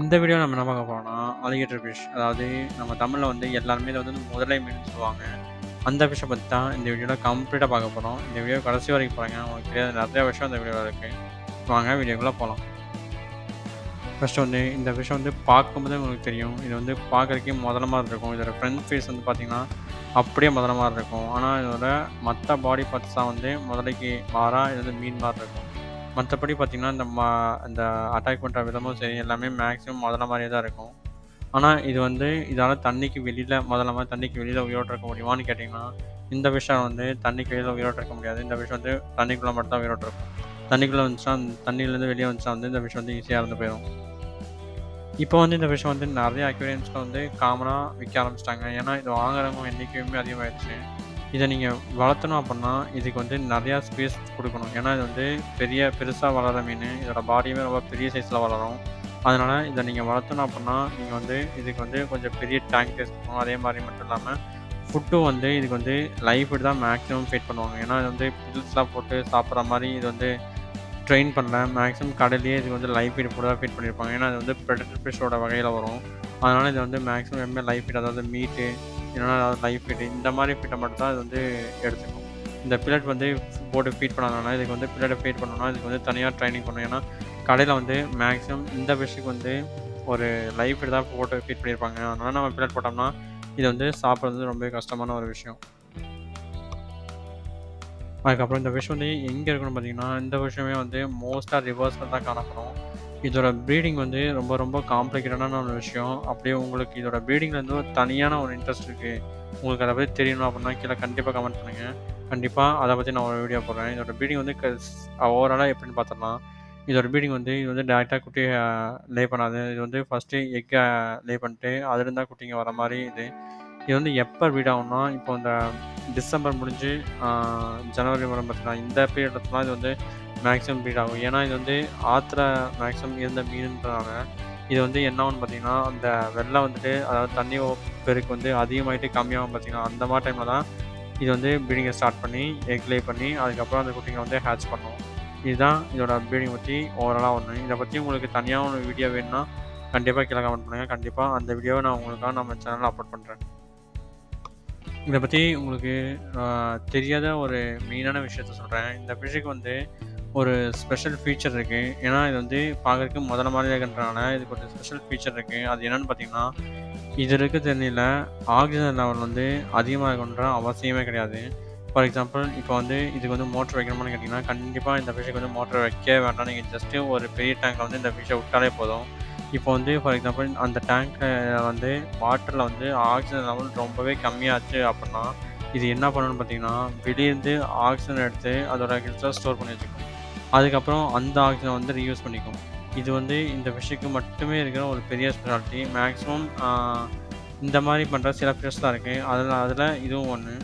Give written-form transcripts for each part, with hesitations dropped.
இந்த வீடியோல நம்ம என்ன பார்க்க போறோம்னா, அலிகேட்டர் ஃபிஷ். அதாவது நம்ம தமிழ்ல வந்து எல்லாருமே இத வந்து முதலை மீனுன்னு சொல்லுவாங்க. அந்த ஃபிஷ்ஷ பத்தி தான் இந்த வீடியோல கம்ப்ளீட்டா பார்க்க போறோம். இந்த வீடியோ கடைசி வரைக்கும் பாருங்க. உங்களுக்கு தெரியாத நெறைய விஷயம் இந்த வீடியோல இருக்கு. வாங்க வீடியோக்குள்ள போலாம். ஃபர்ஸ்ட் வந்து இந்த ஃபிஷ் வந்து பார்க்கும்போதே உங்களுக்கு தெரியும். இது வந்து பார்க்கறதுக்கே முதல மாரி இருக்கும். இதோட ஃப்ரண்ட் ஃபேஸ் வந்து பார்த்தீங்கன்னா, அப்படியே முதல மாரி இருக்கும். ஆனா இதோட மத்த பாடி பார்ட்ஸ் தான் வந்து முதலைக்கு மாறா இது வந்து மீன் மாரி இருக்கும். மத்தபடி பார்த்தீங்கன்னா, இந்த அட்டாக் பண்ற விதமும் சரி, எல்லாமே மேக்ஸிமம் முதல மாரியே தான் இருக்கும். ஆனா, இது வந்து இதால தண்ணிக்கு வெளியில முதல்ல மாரி தண்ணிக்கு வெளியில உயிரோட இருக்க முடியுமான்னு கேட்டீங்கன்னா, இந்த விஷம் வந்து தண்ணிக்கு வெளியில உயிரோட இருக்க முடியாது. இந்த விஷம் வந்து தண்ணிக்குள்ள மட்டும் தான் உயிரோட இருக்கும். தண்ணிக்குள்ள வந்துச்சுன்னா, தண்ணியிலேருந்து வெளிய வந்துச்சுன்னா வந்து இந்த விஷம் வந்து ஈஸியா இறந்து போயிரும். இப்போ வந்து இந்த விஷம் வந்து நெறைய அக்வேரியம்ஸ்ல வந்து காமனா விக்க ஆரம்பிச்சுட்டாங்க. ஏன்னா, இது வாங்குறவங்க எண்ணிக்கையுமே அதிகமாயிருச்சு. இத நீங்க வளர்த்தணும் அப்புட்ன்னா, இதுக்கு வந்து நெறையா ஸ்பேஸ் குடுக்கணும். ஏன்னா, இது வந்து பெருசா வளர்ற மீனு. இதோட பாடியுமே ரொம்ப பெரிய சைஸ்ல வளரும். அதனால இத நீங்க வளர்த்தணும் அப்புட்ன்னா, நீங்க வந்து இதுக்கு வந்து கொஞ்சம் பெரிய டேங்க் ஸ்பேஸ் குடுக்கணும். அதே மாரி மட்டும் இல்லாம, ஃபுட்டும் வந்து இதுக்கு வந்து லைவ் ஃபுட் தான் மேக்ஸிமம் ஃபீட் பண்ணுவாங்க. ஏன்னா, இது வந்து பில்ஸ்லாம் போட்டு சாப்பிடுற மாரி இது வந்து ட்ரெயின் பண்ணல. மேக்ஸிமம் கடையிலேயே இதுக்கு வந்து லைவ் ஃபீட் போட்டு தான் ஃபீட் பண்ணியிருப்பாங்க. ஏன்னா, அது வந்து பிரெடேட்டர் ஃபிஷ்ஷோட வகையில வரும். அதனால இது வந்து மேக்ஸிமம் எப்பவுமே லைவ் ஃபீட் அதாவது மீட்டு, இல்லன்னா ஏதாவது லைவ் ஃபீட் இந்த மாரி ஃபீட்ட மட்டும் தான் இது வந்து எடுத்துக்கும். இந்த பில்லட் வந்து போட்டு ஃபீட் பண்ணாதனால, இதுக்கு வந்து பில்லட்ட ஃபீட் பண்ணணும்னா, இதுக்கு வந்து தனியா ட்ரைனிங் பண்ணணும். ஏன்னா, கடையில வந்து மேக்ஸிமம் இந்த ஃபிஷ்ஷுக்கு வந்து ஒரு லைவ் ஃபீட் தான் போட்டு ஃபீட் பண்ணியிருப்பாங்க. அதனால நம்ம பில்லட் போட்டோம்னா, இது வந்து சாப்பிடுறது வந்து ரொம்பவே கஷ்டமான ஒரு விஷயம். அதுக்கப்புறம் இந்த ஃபிஷ் வந்து எங்க இருக்குன்னு பார்த்தீங்கன்னா, இந்த விஷயமே வந்து மோஸ்ட்டா ரிவர்ஸ்ல தான் காணப்படும். இதோட ப்ரீடிங் வந்து ரொம்ப ரொம்ப காம்ப்ளிகேட்டடான ஒரு விஷயம். அப்படியே உங்களுக்கு இதோட ப்ரீடிங்ல வந்து ஒரு தனியான ஒரு இன்ட்ரெஸ்ட் இருக்கு. உங்களுக்கு அத பத்தி தெரியணும் அப்படின்னா, கீழ கண்டிப்பா கமெண்ட் பண்ணுங்க. கண்டிப்பா அத பத்தி நான் ஒரு வீடியோ போடுறேன். இதோட ப்ரீடிங் வந்து ஓவராலா எப்படின்னு பார்த்தோம்னா, இதோட ப்ரீடிங் வந்து இது வந்து டைரக்ட்டா குட்டிய லே பண்ணாது. இது வந்து ஃபர்ஸ்ட்டு எக்க லே பண்ணிட்டு, அதிலிருந்து தான் குட்டிங்க வர மாரி இது. இது வந்து எப்ப ப்ரீட் ஆகும்னா, இப்போ இந்த டிசம்பர் முடிஞ்சு ஆ ஜனவரி வரும் பார்த்தீங்களா, இந்த பீரியட்ல தான் இது வந்து மேக்ஸிமம் ப்ரீட் ஆகும். ஏன்னா, இது வந்து ஆத்துல மேக்ஸிமம் இருந்த மீனுன்றனால, இது வந்து என்ன ஆகும்னு பார்த்தீங்கன்னா, அந்த வெள்ளம் வந்துட்டு அதாவது தண்ணி பெருக்கு வந்து அதிகமாயிட்டு கம்மியாகும் பார்த்தீங்கன்னா, அந்த மாரி டைம்ல தான் இது வந்து ப்ரீடிங்க ஸ்டார்ட் பண்ணி, எக் லே பண்ணி, அதுக்கப்புறம் அந்த குட்டிங்க வந்து ஹேட்ச் பண்ணும். இதுதான் இதோட ப்ரீடிங் பத்தி ஓவராலா ஒண்ணு. இத பத்தி உங்களுக்கு தனியா ஒரு வீடியோ வேணும்னா, கண்டிப்பா கீழ கமெண்ட் பண்ணுங்க. கண்டிப்பா அந்த வீடியோவ நான் உங்களுக்காக நம்ம சேனல்ல அப்லோட் பண்றேன். இத பத்தி உங்களுக்கு அ தெரியாத ஒரு மெயினான விஷயத்த சொல்றேன். இந்த ஃபிஷ்ஷுக்கு வந்து ஒரு ஸ்பெஷல் ஃபீச்சர் இருக்கு. ஏன்னா, இது வந்து பார்க்கறதுக்கு முதல மாரியே இருக்குன்றனால, இதுக்கு ஒரு ஸ்பெஷல் ஃபீச்சர் இருக்கு. அது என்னன்னு பார்த்தீங்கன்னா, இது இருக்க தண்ணீல ஆக்ஸிஜன் லெவல் வந்து அதிகமா இருக்கணுன்ற அவசியமே கிடையாது. ஃபார் எக்ஸாம்பிள் இப்போ வந்து இதுக்கு வந்து மோட்டர் வைக்கணுமான்னு கேட்டீங்கன்னா, கண்டிப்பா இந்த ஃபிஷ்ஷுக்கு வந்து மோட்டர் வைக்கவே வேண்டாம். நீங்க ஜஸ்ட்டு ஒரு பெரிய டேங்க்ல வந்து இந்த ஃபிஷ்ஷ விட்டாலே போதும். இப்போ வந்து ஃபார் எக்ஸாம்பிள் அந்த டேங்க்ல வந்து வாட்டர்ல வந்து ஆக்ஸிஜன் லெவல் ரொம்பவே கம்மியாச்சு அப்புட்ன்னா, இது என்ன பண்ணும்னு பார்த்தீங்கன்னா, வெளியேருந்து ஆக்ஸிஜன் எடுத்து அதோட கில்ஸ்ல ஸ்டோர் பண்ணி வச்சுக்கும். அதுக்கப்புறம் அந்த ஆக்ஸிஜன வந்து ரீயூஸ் பண்ணிக்கும். இது வந்து இந்த ஃபிஷ்ஷுக்கு மட்டுமே இருக்கிற ஒரு பெரிய ஸ்பெஷாலிட்டி. மேக்ஸிமம் இந்த மாரி பண்ற சில ஃபிஷ் தான் இருக்கு. அதுல அதுல இதுவும் ஒண்ணு.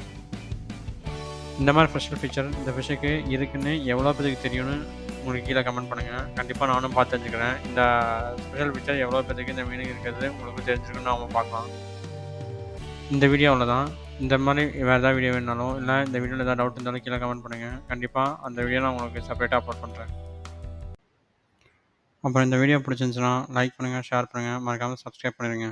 இந்த மாரி ஸ்பெஷல் ஃபீச்சர் இந்த ஃபிஷ்ஷுக்கு இருக்குன்னு எவ்வளோ பேத்துக்கு தெரியும்னு உங்களுக்கு கீழ கமெண்ட் பண்ணுங்க. கண்டிப்பா நானும் பார்த்து தெரிஞ்சுக்கிறேன். இந்த ஸ்பெஷல் ஃபீச்சர் எவ்வளோ பேத்துக்கு இந்த மீனுக்கு இருக்கிறது உங்களுக்கு தெரிஞ்சிருக்குன்னு நாம பார்க்கலாம். இந்த வீடியோ அவ்வளோதான். இந்த மாரி வேற ஏதாவது வீடியோ வேணுனாலும், இல்ல இந்த வீடியோல ஏதாவது டவுட் இருந்தாலும் கீழ கமெண்ட் பண்ணுங்க. கண்டிப்பா அந்த வீடியோ நான் உங்களுக்கு செப்பரேட்டா அப்லோட் பண்றேன். அப்புறம் இந்த வீடியோ பிடிச்சிருந்துச்சுன்னா லைக் பண்ணுங்க, ஷேர் பண்ணுங்க, மறக்காம சப்ஸ்கிரைப் பண்ணிடுங்க.